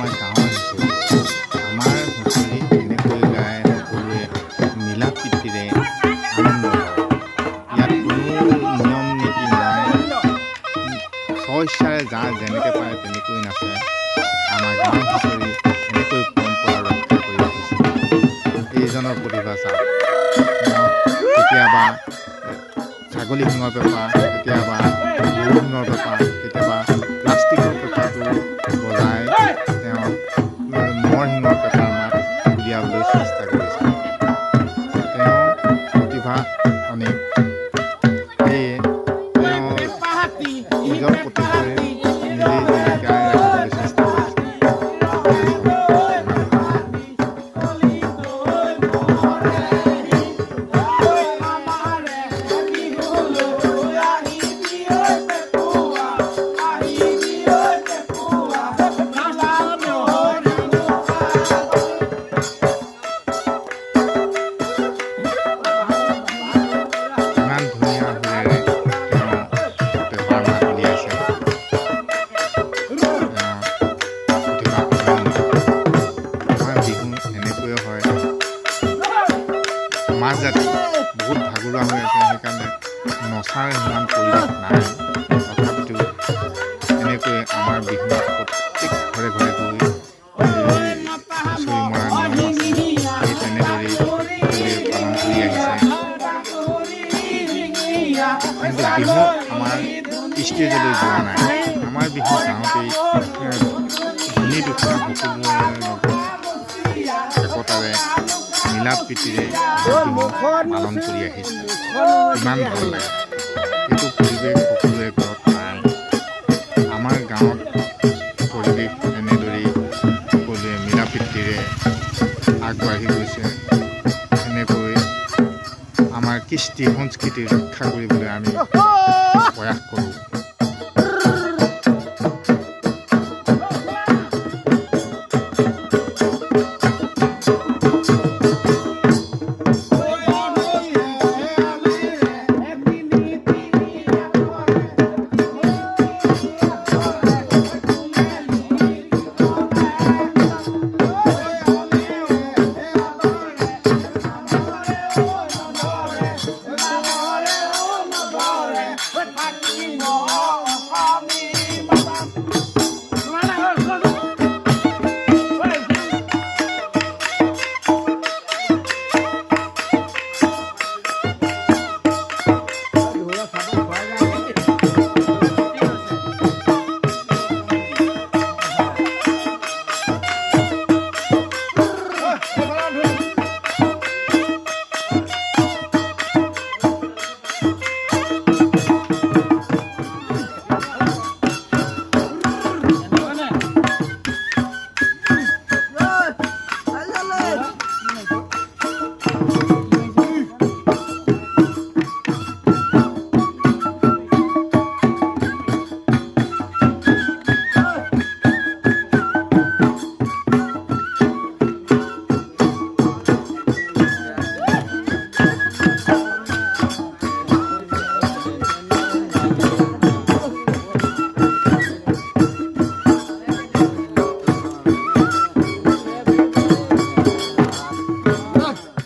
আমাৰ গাঁৱৰ হুঁচৰি আমাৰ হুঁচৰি এনেকৈ গাই সকলোৱে মিলা প্ৰীতিৰে আনন্দ কৰে। ইয়াত কোনো নিয়ম নীতি নাই, স্বইচ্ছাৰে যাৰ যেনেকৈ পাৰে তেনেকৈ নাচে। আমাৰ গাঁৱৰ হুঁচৰি এনেকৈ পৰম্পৰা ৰক্ষা কৰি ৰাখিছে। এইজনৰ প্ৰতিভা চাওক, কেতিয়াবা ছাগলী শিঙৰ পেঁপা, কেতিয়াবা গৰু শিঙৰ পেঁপা, কেতিয়াবা প্লাষ্টিকৰ পেঁপাটো বজাই তেওঁ মৰ শিঙৰ পেঁপাৰ মাত উলিয়াবলৈ চেষ্টা কৰিছে। তেওঁ প্ৰতিভা অনেক, সেয়ে তেওঁ নিজৰ প্ৰতিভাৰে নিজেই জীয়াই ৰাখিবলৈ চেষ্টা কৰিছে। ইমান ধুনীয়া সুৰেৰে তেওঁ পেঁপাৰ মাত উলিয়াইছে। প্ৰতিভা অনন্য। আমাৰ বিহু এনেকৈয়ে হয়। সমাজ জাতি বহুত ভাগৰুৱা হৈ আছে, সেইকাৰণে নচাৰ সিমান পৰিৱেশ নাই। তথাপিতো এনেকৈ আমাৰ বিহু প্ৰত্যেক ঘৰে ঘৰে গৈ হুঁচৰি মৰা নিয়ম আছে। সেই তেনেদৰেই সকলোৱে পালন কৰি আহিছে। কিন্তু বিহু আমাৰ ষ্টেজলৈ যোৱা নাই। আমাৰ বিহু গাঁৱতেই ধনী দুখীয়া সকলোৰে লগত একতাৰে মিলা প্ৰীতিৰে বিহু পালন কৰি আহিছে। ইমান ভাল লাগে। সেইটো পৰিৱেশ সকলোৰে ঘৰত নাই। আমাৰ গাঁৱত পৰিৱেশ এনেদৰেই সকলোৱে মিলা প্ৰীতিৰে আগবাঢ়ি গৈছে। এনেকৈ আমাৰ কৃষ্টি সংস্কৃতি ৰক্ষা কৰিবলৈ আমি প্ৰয়াস কৰোঁ।